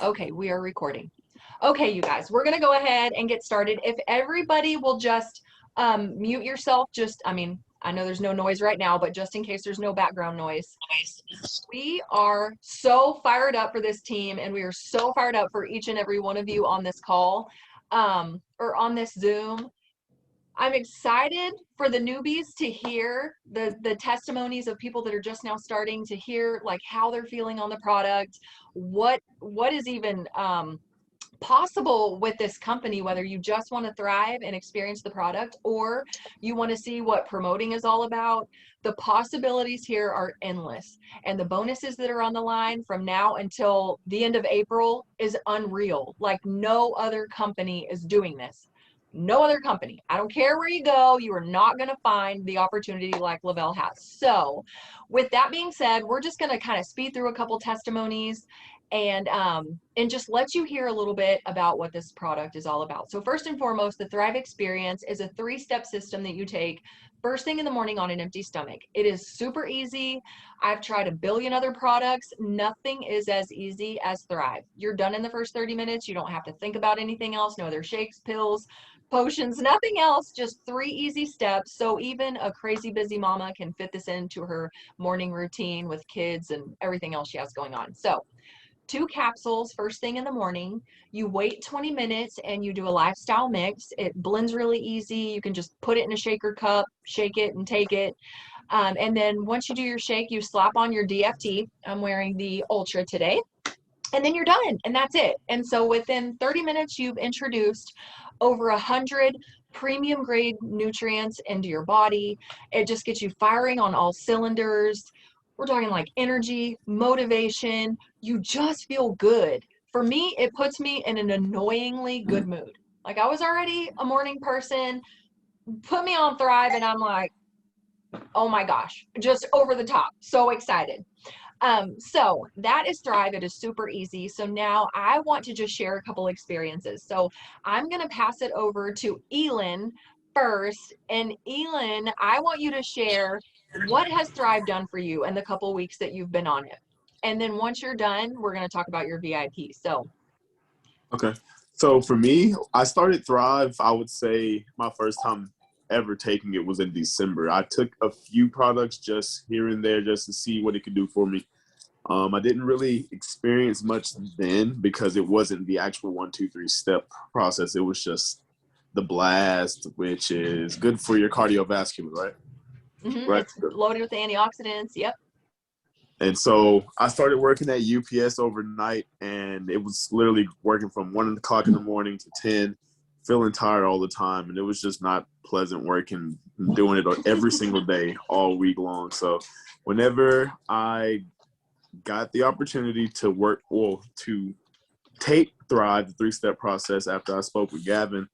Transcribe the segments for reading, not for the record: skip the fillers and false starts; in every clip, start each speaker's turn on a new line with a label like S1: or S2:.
S1: Okay, we are recording. Okay, you guys, we're gonna go ahead and get started. If everybody will just mute yourself, I know there's no noise right now, but just in case there's no background noise. We are so fired up for this team, and we are so fired up for each and every one of you on this call, or on this Zoom. I'm excited for the newbies to hear the testimonies of people that are just now starting to hear like how they're feeling on the product, what is even possible with this company, whether you just want to thrive and experience the product or you want to see what promoting is all about. The possibilities here are endless, and the bonuses that are on the line from now until the end of April is unreal. Like no other company is doing this. No other company. I don't care where you go, you are not going to find the opportunity like Le-Vel has. So with that being said, we're just going to kind of speed through a couple testimonies and just let you hear a little bit about what this product is all about. So first and foremost, the Thrive Experience is a 3-step system that you take first thing in the morning on an empty stomach. It is super easy. I've tried a billion other products. Nothing is as easy as Thrive. You're done in the first 30 minutes. You don't have to think about anything else. No other shakes, pills, potions, nothing else, just 3 easy steps. So even a crazy busy mama can fit this into her morning routine with kids and everything else she has going on. So 2 capsules first thing in the morning. You wait 20 minutes and you do a lifestyle mix. It blends really easy. You can just put it in a shaker cup, shake it and take it. And then once you do your shake, you slap on your DFT. I'm wearing the Ultra today. And then you're done, and that's it. And so within 30 minutes, you've introduced over 100 premium grade nutrients into your body. It just gets you firing on all cylinders. We're talking like energy, motivation. You just feel good. For me, it puts me in an annoyingly good mood. Like I was already a morning person, put me on Thrive, and I'm like, oh my gosh, just over the top. So excited. So that is Thrive. It is super easy. So now I want to just share a couple experiences. So I'm going to pass it over to Elin first. And Elin, I want you to share what has Thrive done for you in the couple weeks that you've been on it. And then once you're done, we're going to talk about your VIP. So
S2: Okay. So for me, I started Thrive, I would say my first time ever taking it was in December. I took a few products just here and there just to see what it could do for me. I didn't really experience much then because it wasn't the actual 1, 2, 3 step process. It was just the blast, which is good for your cardiovascular, right? Right.
S1: it's loaded with antioxidants. Yep.
S2: And so I started working at UPS overnight, and it was literally working from 1 o'clock in the morning to 10, feeling tired all the time. And it was just not pleasant working, doing it every single day, all week long. So whenever I got the opportunity to work, well, to take Thrive, the 3-step process, after I spoke with Gavin,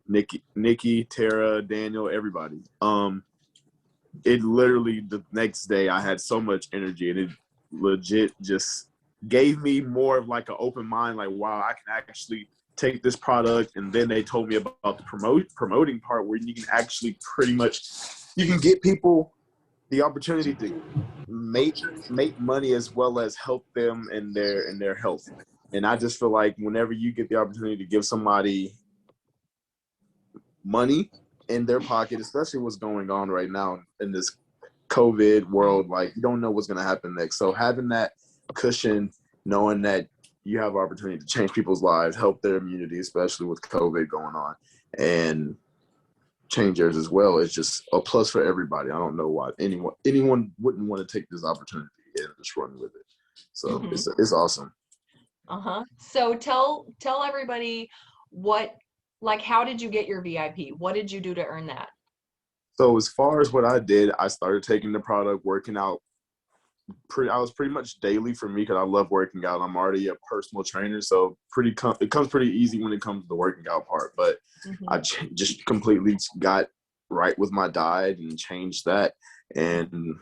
S2: Nikki, Tara, Daniel, everybody, it literally the next day I had so much energy, and it legit just gave me more of like an open mind, like, wow, I can actually take this product. And then they told me about the promoting part, where you can actually pretty much, you can get people the opportunity to make money as well as help them in their health. And I just feel like whenever you get the opportunity to give somebody money in their pocket, especially what's going on right now in this COVID world, like you don't know what's going to happen next. So having that cushion, knowing that you have opportunity to change people's lives, help their immunity, especially with COVID going on, and change theirs as well, is just a plus for everybody. I don't know why anyone wouldn't want to take this opportunity and just run with it. So it's awesome.
S1: So tell everybody how did you get your VIP? What did you do to earn that?
S2: So as far as what I did, I started taking the product, working out. I was pretty much daily for me because I love working out. I'm already a personal trainer, so it comes pretty easy when it comes to the working out part. But I just completely got right with my diet and changed that. And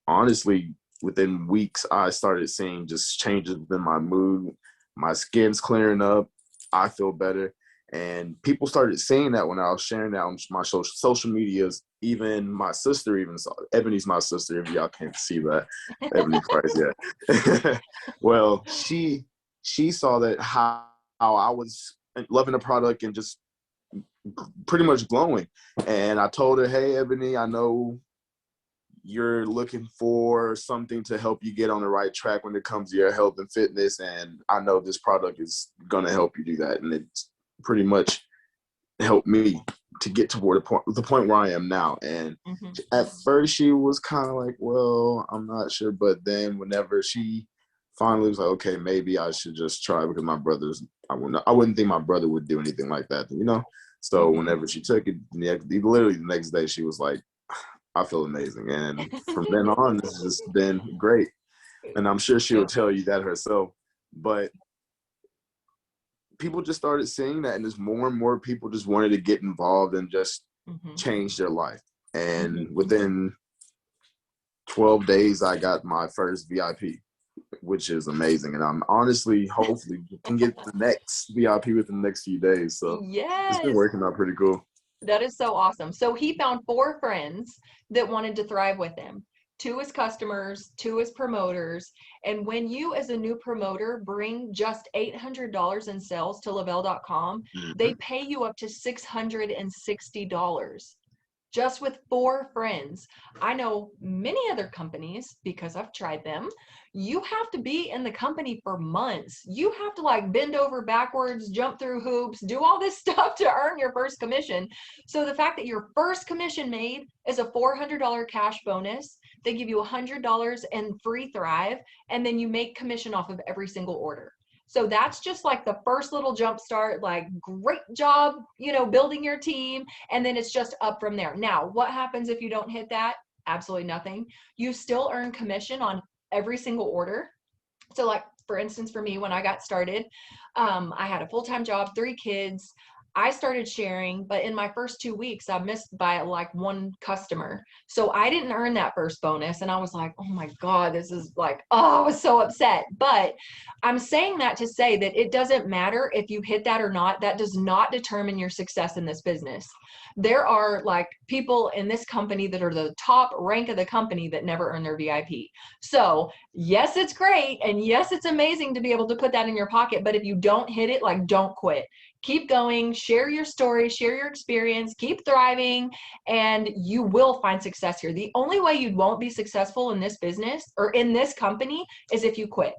S2: honestly, within weeks, I started seeing just changes within my mood. My skin's clearing up. I feel better. And people started seeing that when I was sharing that on my social medias. Even my sister even saw it. Ebony's my sister, if y'all can't see that. Ebony Price, yeah. Well, she she saw that how I was loving the product and just pretty much glowing. And I told her, hey, Ebony, I know you're looking for something to help you get on the right track when it comes to your health and fitness. And I know this product is going to help you do that. And it's pretty much helped me to get toward the point where I am now. And at first she was kind of like, well, I'm not sure. But then whenever she finally was like, okay, maybe I should just try, because my brother's, I wouldn't think my brother would do anything like that, you know? So whenever she took it, literally the next day, she was like, I feel amazing. And from then on, it's just been great. And I'm sure she'll tell you that herself. But people just started seeing that, and there's more and more people just wanted to get involved and just change their life. And within 12 days, I got my first VIP, which is amazing. And I'm honestly, hopefully, can get the next VIP within the next few days. So it's been working out pretty cool.
S1: That is so awesome. So he found 4 friends that wanted to thrive with him. 2 as customers, 2 as promoters. And when you as a new promoter bring just $800 in sales to Lavelle.com, they pay you up to $660 just with 4 friends. I know many other companies, because I've tried them, you have to be in the company for months. You have to like bend over backwards, jump through hoops, do all this stuff to earn your first commission. So the fact that your first commission made is a $400 cash bonus, they give you $100 in free Thrive, and then you make commission off of every single order. So that's just like the first little jump start, like great job, you know, building your team. And then it's just up from there. Now, what happens if you don't hit that? Absolutely nothing. You still earn commission on every single order. So like, for instance, for me, when I got started, I had a full-time job, 3 kids. I started sharing, but in my first 2 weeks, I missed by like 1 customer. So I didn't earn that first bonus. And I was like, oh my God, this is like, oh, I was so upset. But I'm saying that to say that it doesn't matter if you hit that or not. That does not determine your success in this business. There are like people in this company that are the top rank of the company that never earn their VIP. So yes, it's great. And yes, it's amazing to be able to put that in your pocket. But if you don't hit it, like, don't quit. Keep going, share your story, share your experience, keep thriving, and you will find success here. The only way you won't be successful in this business or in this company is if you quit.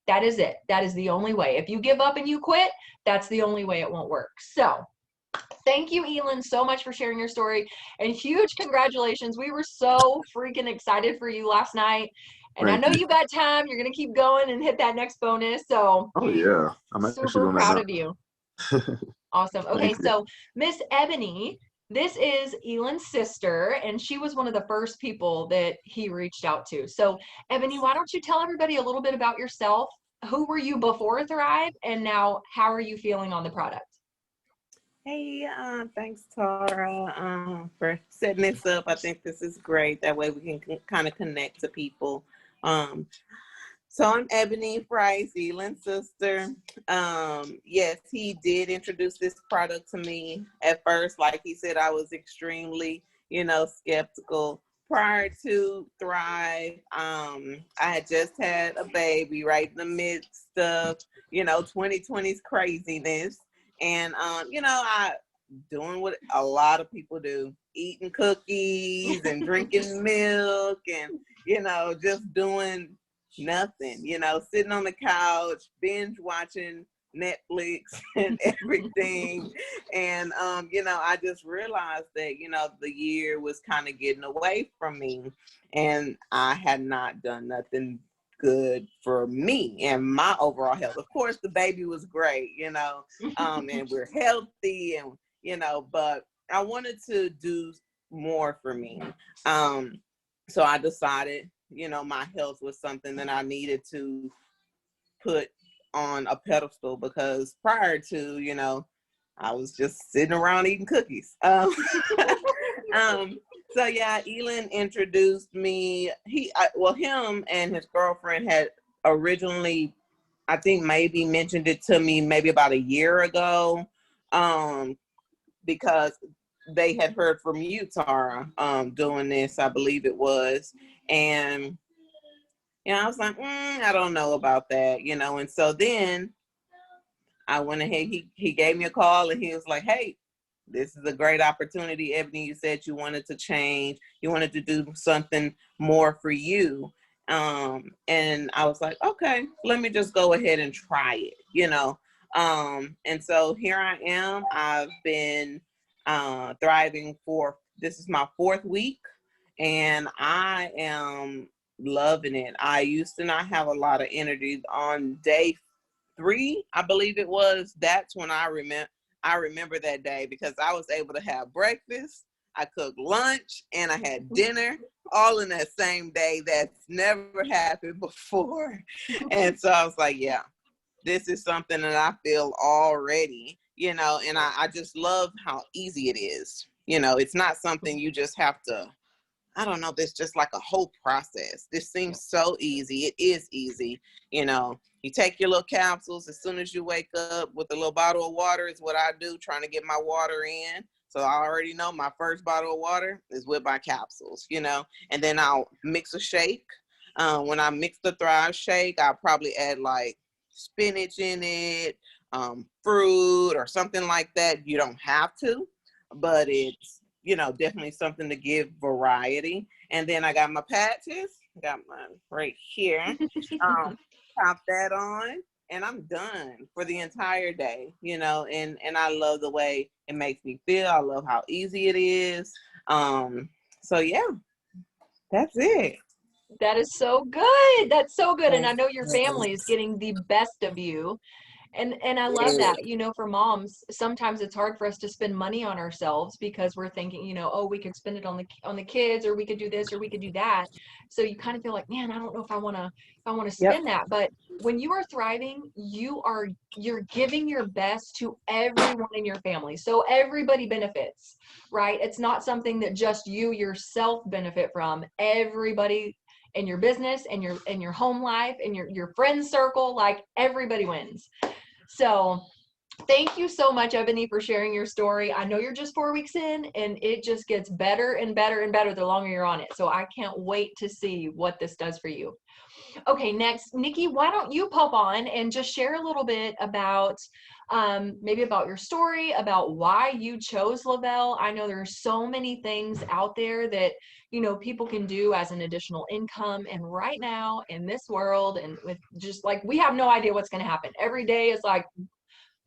S1: That is it. That is the only way. If you give up and you quit, that's the only way it won't work. So thank you, Elin, so much for sharing your story, and huge congratulations. We were so freaking excited for you last night. And I know you got time. You're going to keep going and hit that next bonus. So
S2: oh yeah, I'm
S1: super proud of you. Awesome. Okay, so Miss Ebony, this is Elin's sister, and she was one of the first people that he reached out to. So Ebony, why don't you tell everybody a little bit about yourself? Who were you before Thrive, and now how are you feeling on the product?
S3: Hey, thanks, Tara, for setting this up. I think this is great. That way we can kind of connect to people. So I'm Ebony Price, Elin's sister. Yes, he did introduce this product to me. At first, like he said, I was extremely, skeptical. Prior to Thrive, I had just had a baby right in the midst of, 2020's craziness. And, I doing what a lot of people do, eating cookies and drinking milk and, just doing nothing, sitting on the couch, binge watching Netflix and everything. And, I just realized that, the year was kind of getting away from me, and I had not done nothing good for me and my overall health. Of course, the baby was great, and we're healthy, and, but I wanted to do more for me. So I decided, my health was something that I needed to put on a pedestal, because prior to, I was just sitting around eating cookies. So yeah, Elin introduced me. Him and his girlfriend had originally, I think, maybe mentioned it to me maybe about a year ago, because they had heard from you, Tara, doing this, I believe it was. And I was like, I don't know about that, and so then I went ahead, he gave me a call and he was like, hey, this is a great opportunity, Ebony. You said you wanted to change, you wanted to do something more for you. And I was like, okay, let me just go ahead and try it. And so here I am. I've been thriving this is my 4th week, and I am loving it. I used to not have a lot of energy. On day 3, I believe it was, that's when I remember that day, because I was able to have breakfast, I cooked lunch, and I had dinner all in that same day. That's never happened before. And so I was like, yeah, this is something that I feel already, and I just love how easy it is. It's not something you just have to, I don't know, there's just like a whole process. This seems so easy. It is easy. You take your little capsules as soon as you wake up with a little bottle of water is what I do, trying to get my water in. So I already know my first bottle of water is with my capsules, and then I'll mix a shake. When I mix the Thrive shake, I'll probably add like spinach in it, fruit or something like that. You don't have to, but it's, definitely something to give variety. And then I got my patches, got mine right here. Pop that on, and I'm done for the entire day, and I love the way it makes me feel. I love how easy it is. So yeah, that's it.
S1: That is so good. That's so good. And I know your family is getting the best of you. And I love that, for moms, sometimes it's hard for us to spend money on ourselves because we're thinking, oh, we could spend it on the kids, or we could do this, or we could do that. So you kind of feel like, man, I don't know if I want to spend that. But when you are thriving, you're giving your best to everyone in your family. So everybody benefits, right? It's not something that just you yourself benefit from. Everybody in your business and your home life and your friend circle, like everybody wins. So thank you so much, Ebony, for sharing your story. I know you're just 4 weeks in, and it just gets better and better and better the longer you're on it. So I can't wait to see what this does for you. Okay, next, Nikki, why don't you pop on and just share a little bit about maybe about your story, about why you chose Le-Vel. I know there are so many things out there that, people can do as an additional income. And right now in this world, and with just like, we have no idea what's going to happen. Every day is like,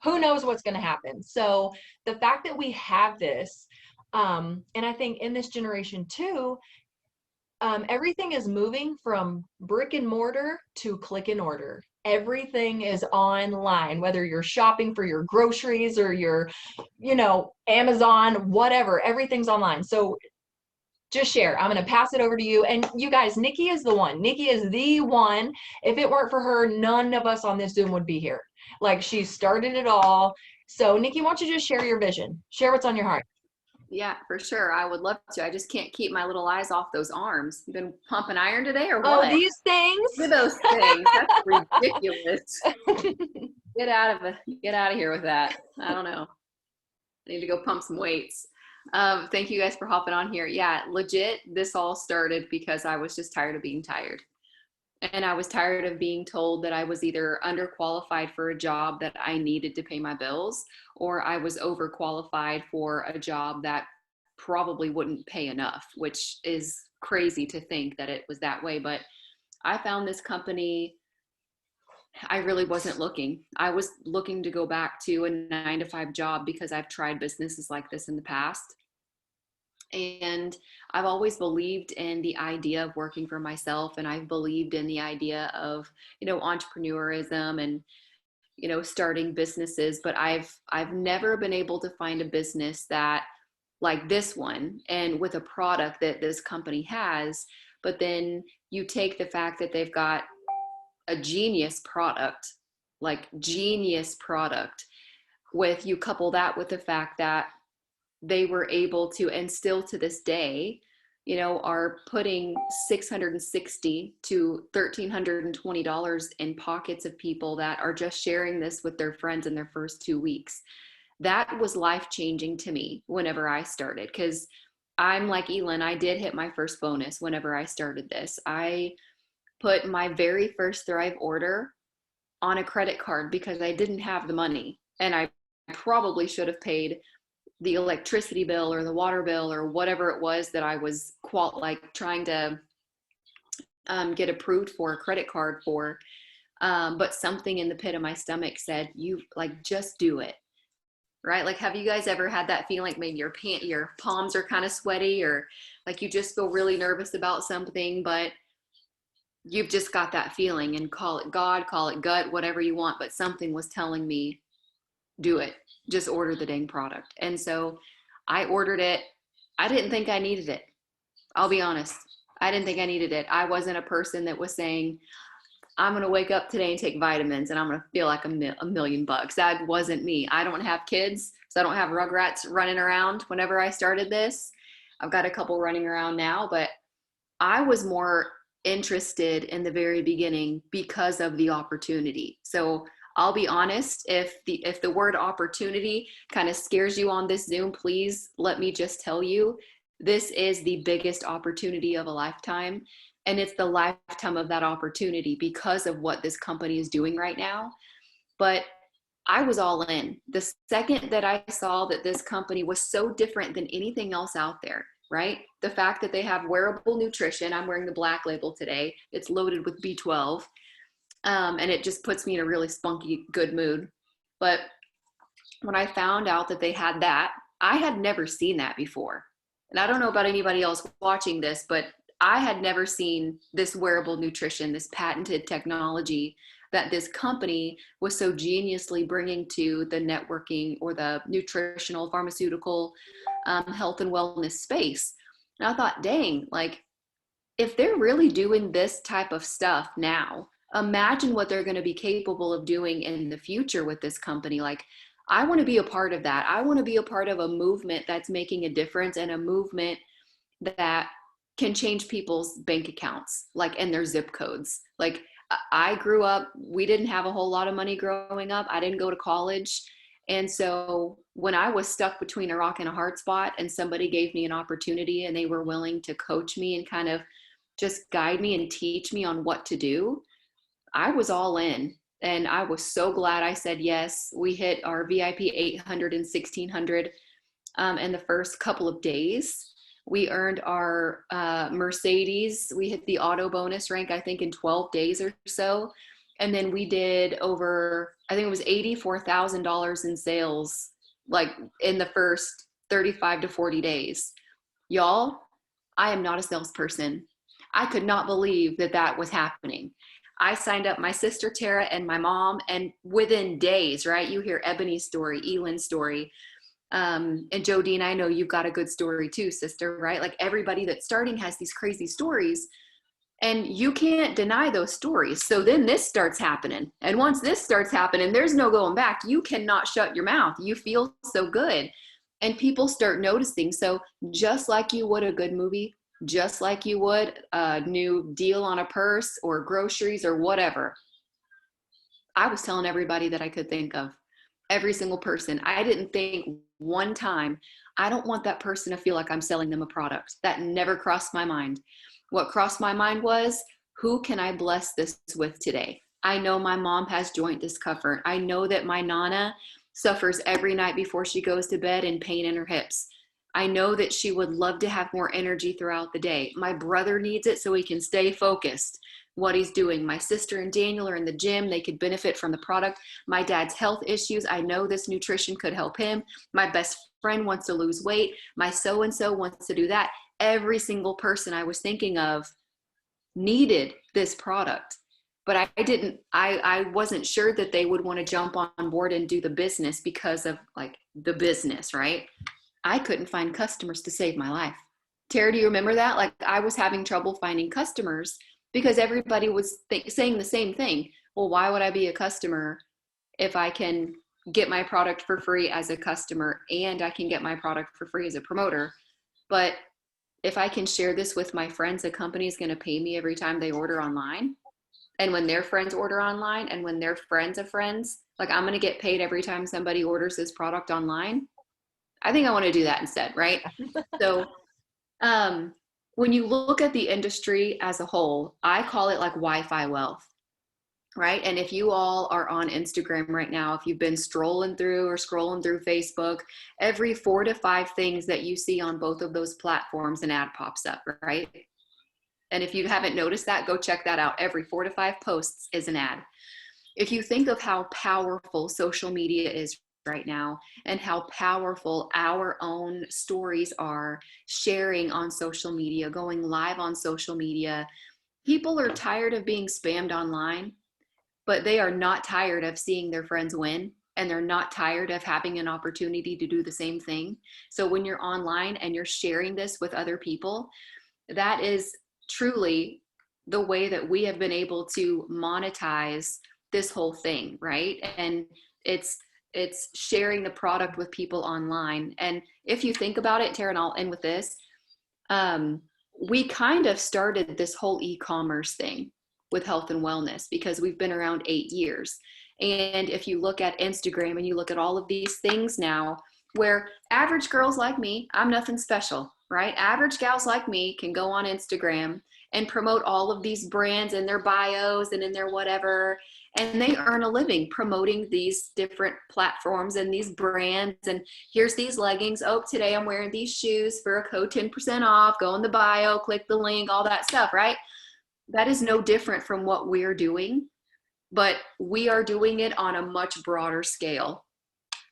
S1: who knows what's going to happen. So the fact that we have this, and I think in this generation too, everything is moving from brick and mortar to click and order. Everything is online, whether you're shopping for your groceries or your, Amazon, whatever, everything's online. So just share. I'm going to pass it over to you. And you guys, Nikki is the one. Nikki is the one. If it weren't for her, none of us on this Zoom would be here. Like, she started it all. So Nikki, why don't you just share your vision? Share what's on your heart.
S4: Yeah, for sure. I would love to. I just can't keep my little eyes off those arms. You been pumping iron today or what?
S1: Oh, these things?
S4: Look at those things. That's ridiculous. Get out of here with that. I don't know. I need to go pump some weights. Thank you guys for hopping on here. Yeah, legit, this all started because I was just tired of being tired. And I was tired of being told that I was either underqualified for a job that I needed to pay my bills, or I was overqualified for a job that probably wouldn't pay enough, which is crazy to think that it was that way. But I found this company. I really wasn't looking. I was looking to go back to a 9-to-5 job because I've tried businesses like this in the past. And I've always believed in the idea of working for myself. And I've believed in the idea of, entrepreneurism and, starting businesses. But I've never been able to find a business that like this one, and with a product that this company has. But then you take the fact that they've got a genius product, with, you couple that with the fact that they were able to, and still to this day, are putting $660 to $1,320 in pockets of people that are just sharing this with their friends in their first 2 weeks. That was life-changing to me whenever I started, because I'm like Elin, I did hit my first bonus whenever I started this. I put my very first Thrive order on a credit card because I didn't have the money. And I probably should have paid the electricity bill or the water bill or whatever it was that I was trying to get approved for a credit card for. But something in the pit of my stomach said, you like, just do it. Right? Like, have you guys ever had that feeling like maybe your palms are kind of sweaty, or like you just feel really nervous about something, but you've just got that feeling, and call it God, call it gut, whatever you want. But something was telling me, do it, just order the dang product. And so I ordered it. I didn't think I needed it. I'll be honest. I didn't think I needed it. I wasn't a person that was saying, I'm going to wake up today and take vitamins and I'm going to feel like $1 million bucks. That wasn't me. I don't have kids, so I don't have rugrats running around whenever I started this. I've got a couple running around now, but I was more interested in the very beginning because of the opportunity. So I'll be honest, if the word opportunity kind of scares you on this Zoom, please let me just tell you, this is the biggest opportunity of a lifetime. And it's the lifetime of that opportunity because of what this company is doing right now. But I was all in. The second that I saw that this company was so different than anything else out there, right? The fact that they have wearable nutrition. I'm wearing the Black Label today. It's loaded with B12. And it just puts me in a really spunky, good mood. But when I found out that they had that, I had never seen that before. And I don't know about anybody else watching this, but I had never seen this wearable nutrition, this patented technology that this company was so geniusly bringing to the networking or the nutritional, pharmaceutical, health and wellness space. And I thought, dang, like, if they're really doing this type of stuff now, imagine what they're going to be capable of doing in the future with this company. Like, I want to be a part of that. I want to be a part of a movement that's making a difference, and a movement that can change people's bank accounts, like, and their zip codes. Like, I grew up, we didn't have a whole lot of money growing up. I didn't go to college. And so when I was stuck between a rock and a hard spot, and somebody gave me an opportunity and they were willing to coach me and kind of just guide me and teach me on what to do, I was all in. And I was so glad I said yes. We hit our VIP 800 and 1600 in the first couple of days. We earned our Mercedes. We hit the auto bonus rank, I think, in 12 days or so. And then we did over, I think it was $84,000 in sales, like in the first 35 to 40 days. Y'all, I am not a salesperson. I could not believe that that was happening. I signed up my sister Tara and my mom, and within days, right? You hear Ebony's story, Elin's story, and Jodine, I know you've got a good story too, sister, right? Like, everybody that's starting has these crazy stories, and you can't deny those stories. So then this starts happening. And once this starts happening, there's no going back. You cannot shut your mouth. You feel so good. And people start noticing. So just like you would a good movie, just like you would a new deal on a purse or groceries or whatever, I was telling everybody that I could think of, every single person. I didn't think one time, I don't want that person to feel like I'm selling them a product. That never crossed my mind. What crossed my mind was, who can I bless this with today? I know my mom has joint discomfort. I know that my Nana suffers every night before she goes to bed in pain in her hips. I know that she would love to have more energy throughout the day. My brother needs it so he can stay focused what he's doing. My sister and Daniel are in the gym. They could benefit from the product. My dad's health issues, I know this nutrition could help him. My best friend wants to lose weight. My so-and-so wants to do that. Every single person I was thinking of needed this product. But I wasn't sure that they would want to jump on board and do the business because of, like, the business, right? I couldn't find customers to save my life. Tara, do you remember that? Like, I was having trouble finding customers because everybody was saying the same thing. Well, why would I be a customer if I can get my product for free as a customer and I can get my product for free as a promoter? But if I can share this with my friends, a company is going to pay me every time they order online. And when their friends order online, and when their friends of friends, like, I'm going to get paid every time somebody orders this product online. I think I want to do that instead, right? So when you look at the industry as a whole, I call it like Wi-Fi wealth, right? And if you all are on Instagram right now, if you've been scrolling through Facebook, every 4 to 5 things that you see on both of those platforms, an ad pops up, right? And if you haven't noticed that, go check that out. Every 4 to 5 posts is an ad. If you think of how powerful social media is right now and how powerful our own stories are sharing on social media, going live on social media, people are tired of being spammed online, but they are not tired of seeing their friends win. And they're not tired of having an opportunity to do the same thing. So when you're online and you're sharing this with other people, that is truly the way that we have been able to monetize this whole thing, right? And it's sharing the product with people online. And if you think about it, Tara, and I'll end with this, we kind of started this whole e-commerce thing with health and wellness because we've been around 8 years. And if you look at Instagram and you look at all of these things now, where average girls like me, I'm nothing special, right? Average gals like me can go on Instagram and promote all of these brands in their bios and in their whatever, and they earn a living promoting these different platforms and these brands. And here's these leggings. Oh, today I'm wearing these shoes for a code 10% off. Go in the bio, click the link, all that stuff, right? That is no different from what we're doing, but we are doing it on a much broader scale.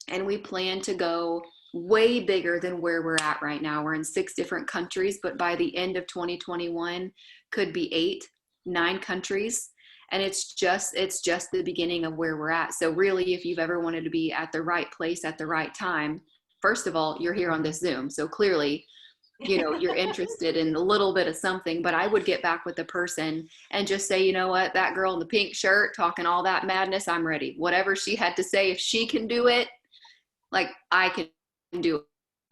S4: And we plan to go way bigger than where we're at right now. We're in 6 different countries, but by the end of 2021, could be 8, 9 countries. And it's just the beginning of where we're at. So really, if you've ever wanted to be at the right place at the right time, first of all, you're here on this Zoom. So clearly, you know, you're interested in a little bit of something, but I would get back with the person and just say, you know what, that girl in the pink shirt talking all that madness, I'm ready. Whatever she had to say, if she can do it, like I can do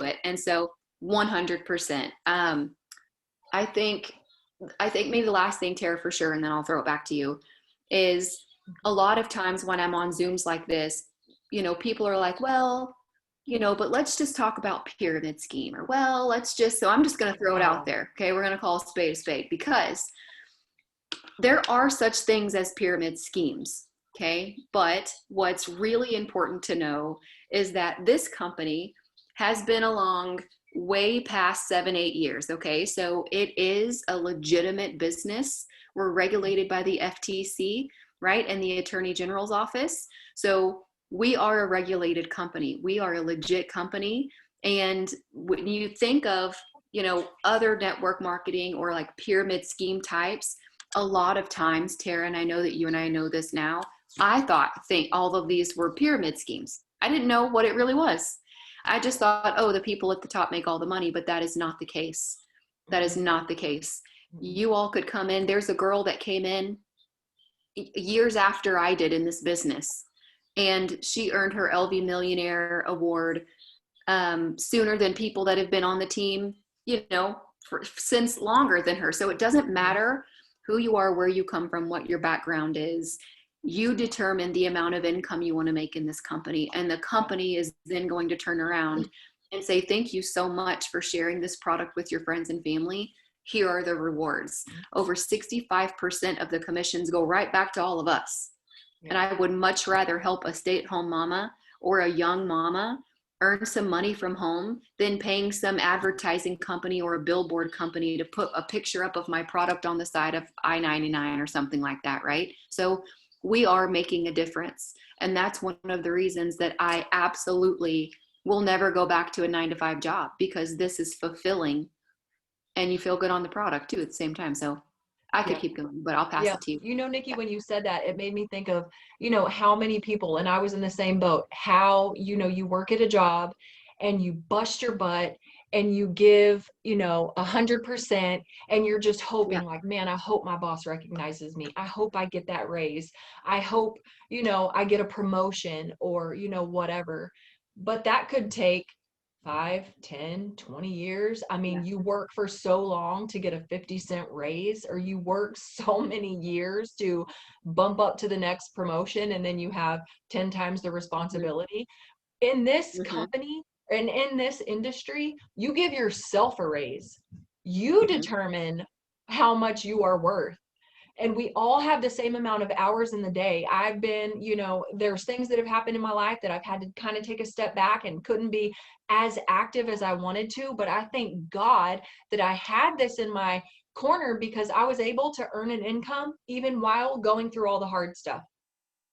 S4: it. And so 100%. I think maybe the last thing, Tara, for sure, and then I'll throw it back to you, is a lot of times when I'm on Zooms like this, you know, people are like, well, you know, but let's just talk about pyramid scheme, or well, so I'm just going to throw it out there. Okay. We're going to call a spade, because there are such things as pyramid schemes. Okay. But what's really important to know is that this company has been along way past 7, 8 years. Okay. So it is a legitimate business. We're regulated by the FTC, right? And the Attorney General's office. So we are a regulated company. We are a legit company. And when you think of, you know, other network marketing or like pyramid scheme types, a lot of times, Tara, and I know that you and I know this now, I think all of these were pyramid schemes. I didn't know what it really was. I just thought, oh, the people at the top make all the money, but that is not the case. That is not the case. You all could come in. There's a girl that came in years after I did in this business, and she earned her LV Millionaire Award sooner than people that have been on the team, you know, since longer than her. So it doesn't matter who you are, where you come from, what your background is. You determine the amount of income you want to make in this company. And the company is then going to turn around and say, thank you so much for sharing this product with your friends and family. Here are the rewards. Over 65% of the commissions go right back to all of us. And I would much rather help a stay-at-home mama or a young mama earn some money from home than paying some advertising company or a billboard company to put a picture up of my product on the side of I-99 or something like that, right? So we are making a difference. And that's one of the reasons that I absolutely will never go back to a 9-to-5 job, because this is fulfilling and you feel good on the product too at the same time. So I could keep going, but I'll pass it to you.
S1: You know, Nikki, when you said that, it made me think of, you know, how many people, and I was in the same boat, how, you know, you work at a job and you bust your butt and you give, you know, 100%, and you're just hoping like, man, I hope my boss recognizes me. I hope I get that raise. I hope, you know, I get a promotion or, you know, whatever. But that could take 5, 10, 20 years. I mean, you work for so long to get a 50-cent raise, or you work so many years to bump up to the next promotion, and then you have 10 times the responsibility. In this company and in this industry, you give yourself a raise. You determine how much you are worth. And we all have the same amount of hours in the day. I've been, there's things that have happened in my life that I've had to kind of take a step back and couldn't be as active as I wanted to. But I thank God that I had this in my corner, because I was able to earn an income even while going through all the hard stuff.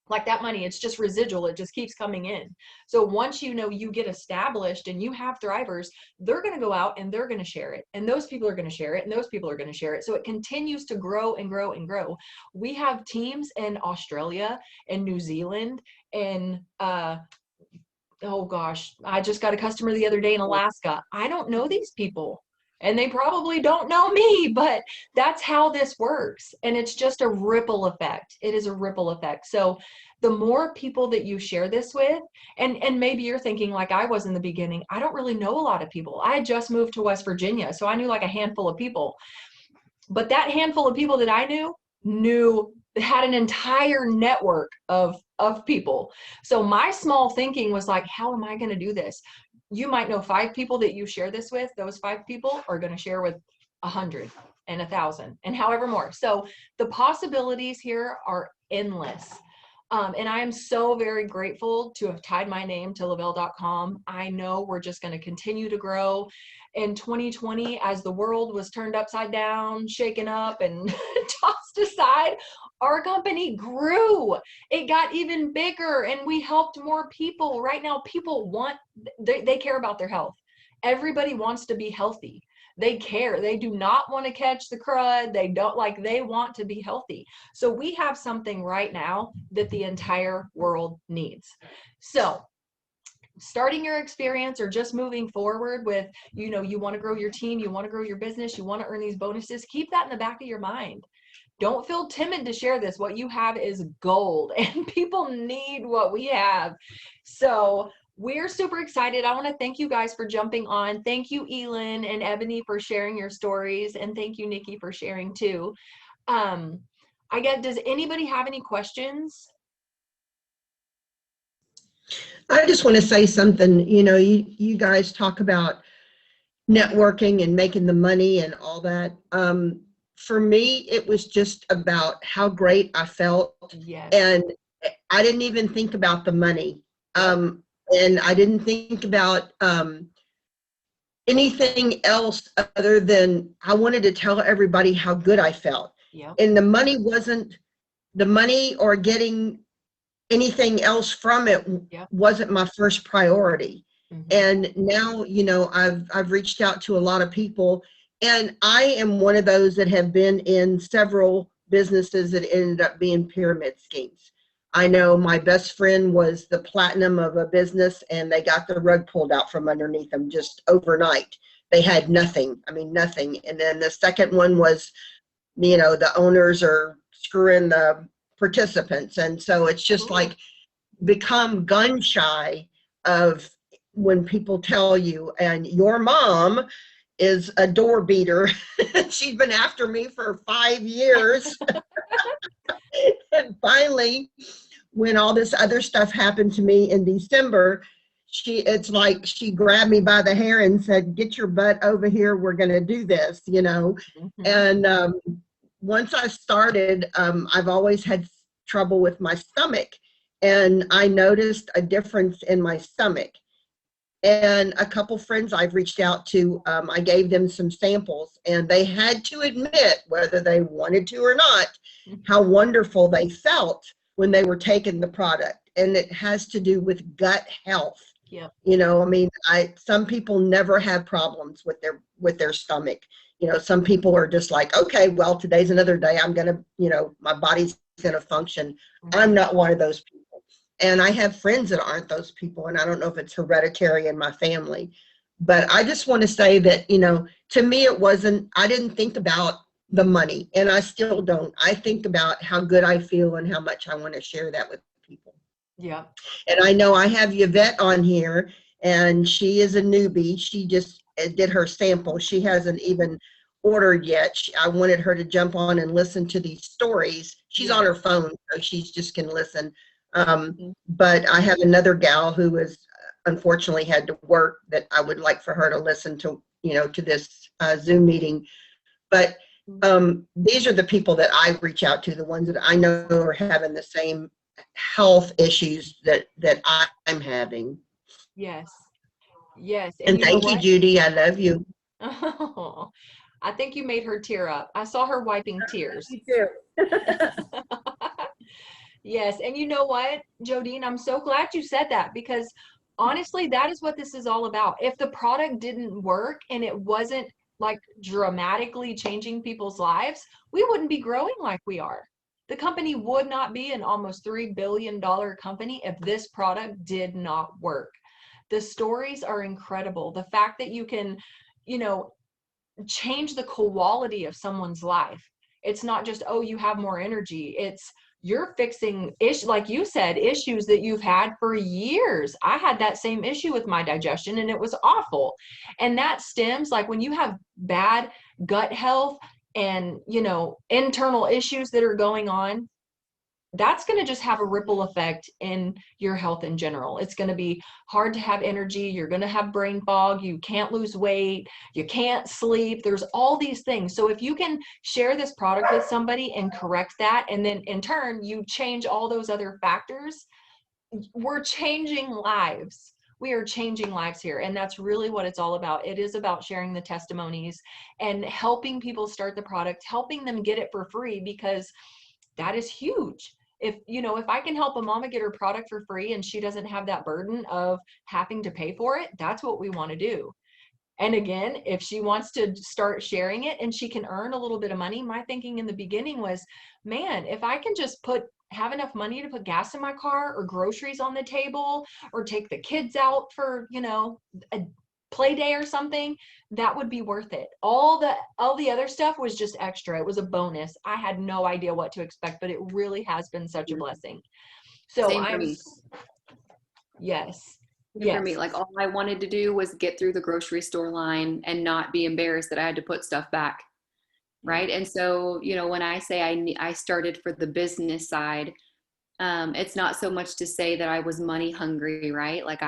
S1: Like that money, it's just residual. It just keeps coming in. So once you get established and you have thrivers, they're going to go out and they're going to share it. And those people are going to share it. And those people are going to share it. So it continues to grow and grow and grow. We have teams in Australia and New Zealand and, oh gosh, I just got a customer the other day in Alaska. I don't know these people. And they probably don't know me, but that's how this works. And it's just a ripple effect. It is a ripple effect. So the more people that you share this with, and maybe you're thinking like I was in the beginning, I don't really know a lot of people. I had just moved to West Virginia, so I knew like a handful of people. But that handful of people that I knew had an entire network of people. So my small thinking was like, how am I going to do this? You might know 5 people that you share this with. Those 5 people are going to share with 100 and 1,000 and however more. So the possibilities here are endless. And I am so very grateful to have tied my name to Lavelle.com. I know we're just going to continue to grow. In 2020, as the world was turned upside down, shaken up, and tossed aside, our company grew. It got even bigger, and we helped more people. Right now, people they care about their health. Everybody wants to be healthy. They care. They do not want to catch the crud. They want to be healthy. So we have something right now that the entire world needs. So starting your experience or just moving forward with, you want to grow your team, you want to grow your business, you want to earn these bonuses, keep that in the back of your mind. Don't feel timid to share this. What you have is gold, and people need what we have. So we're super excited. I want to thank you guys for jumping on. Thank you, Elin and Ebony, for sharing your stories. And thank you, Nikki, for sharing too. Does anybody have any questions?
S5: I just want to say something. You guys talk about networking and making the money and all that. For me, it was just about how great I felt.
S1: Yes.
S5: And I didn't even think about the money. And I didn't think about anything else other than I wanted to tell everybody how good I felt.
S1: Yep.
S5: And the money wasn't the money or getting anything else from it.
S1: Yep.
S5: Wasn't my first priority.
S1: Mm-hmm.
S5: And now, I've reached out to a lot of people, and I am one of those that have been in several businesses that ended up being pyramid schemes. I know my best friend was the platinum of a business, and they got the rug pulled out from underneath them just overnight. They had nothing. Nothing. And then the second one was, the owners are screwing the participants. And so it's just like become gun shy of when people tell you, and your mom is a door beater. She's been after me for 5 years. And finally, when all this other stuff happened to me in December, it's like she grabbed me by the hair and said, "Get your butt over here. We're going to do this," Mm-hmm. And once I started, I've always had trouble with my stomach, and I noticed a difference in my stomach. And a couple friends I've reached out to, I gave them some samples, and they had to admit, whether they wanted to or not, how wonderful they felt when they were taking the product. And it has to do with gut health.
S1: Yeah.
S5: Some people never have problems with their stomach. Some people are just like, okay, well, today's another day. I'm going to, my body's going to function. Mm-hmm. I'm not one of those people. And I have friends that aren't those people, and I don't know if it's hereditary in my family. But I just want to say that, to me, I didn't think about the money, and I still don't. I think about how good I feel and how much I want to share that with people.
S1: Yeah.
S5: And I know I have Yvette on here, and she is a newbie. She just did her sample. She hasn't even ordered yet. I wanted her to jump on and listen to these stories. She's on her phone, so she's just can listen. But I have another gal who is unfortunately had to work that I would like for her to listen to to this Zoom meeting. But these are the people that I reach out to, the ones that I know are having the same health issues that I'm having.
S1: Yes. Yes.
S5: And
S1: you know
S5: thank you,
S1: what?
S5: Judy. I love you.
S1: Oh, I think you made her tear up. I saw her wiping tears.
S6: Me too.
S1: Yes. And you know what, Jodine, I'm so glad you said that, because honestly, that is what this is all about. If the product didn't work and it wasn't like dramatically changing people's lives, we wouldn't be growing like we are. The company would not be an almost $3 billion company if this product did not work. The stories are incredible. The fact that you can, change the quality of someone's life. It's not just, oh, you have more energy. It's you're fixing like you said, issues that you've had for years. I had that same issue with my digestion and it was awful. And that stems, like when you have bad gut health and, internal issues that are going on, that's going to just have a ripple effect in your health in general. It's going to be hard to have energy. You're going to have brain fog. You can't lose weight. You can't sleep. There's all these things. So if you can share this product with somebody and correct that, and then in turn, you change all those other factors, we're changing lives. We are changing lives here. And that's really what it's all about. It is about sharing the testimonies and helping people start the product, helping them get it for free, because that is huge. If I can help a mama get her product for free and she doesn't have that burden of having to pay for it, that's what we want to do. And again, if she wants to start sharing it and she can earn a little bit of money, my thinking in the beginning was, man, if I can just have enough money to put gas in my car or groceries on the table or take the kids out for, a play day or something, that would be worth it. All the other stuff was just extra. It was a bonus. I had no idea what to expect, but it really has been such a blessing. So
S4: Same for me.
S1: Yes.
S4: For me, like all I wanted to do was get through the grocery store line and not be embarrassed that I had to put stuff back. Right. And so, when I say I started for the business side, it's not so much to say that I was money hungry, right? Like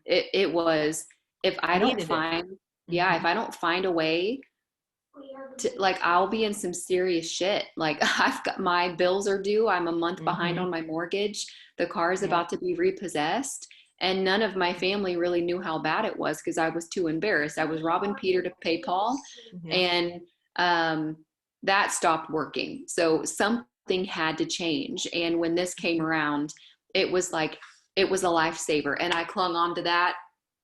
S4: it was, if I don't find, if I don't find a way to, like, I'll be in some serious shit. Like I've got, my bills are due. I'm a month behind on my mortgage. The car is about to be repossessed. And none of my family really knew how bad it was because I was too embarrassed. I was robbing Peter to pay Paul. And that stopped working. So something had to change. And when this came around, it was like, it was a lifesaver. And I clung on to that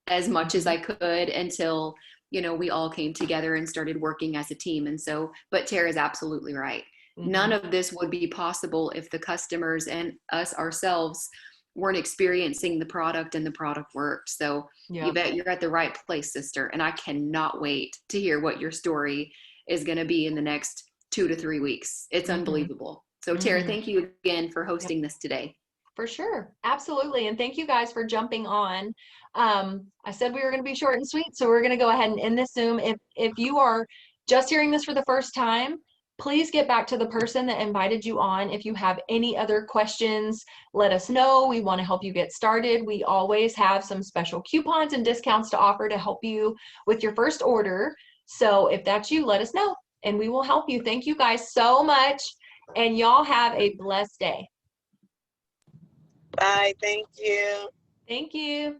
S4: as much as I could until, we all came together and started working as a team. And so, but Tara's absolutely right. None of this would be possible if the customers and us ourselves weren't experiencing the product and the product worked. So you bet you're at the right place, sister. And I cannot wait to hear what your story is going to be in the next 2 to 3 weeks. It's unbelievable. So Tara, thank you again for hosting this today.
S1: For sure. Absolutely. And thank you guys for jumping on. I said we were going to be short and sweet, so we're going to go ahead and end this Zoom. If you are just hearing this for the first time, please get back to the person that invited you on. If you have any other questions, let us know. We want to help you get started. We always have some special coupons and discounts to offer to help you with your first order. So if that's you, let us know and we will help you. Thank you guys so much. And y'all have a blessed day.
S3: Bye. Thank you.
S1: Thank you.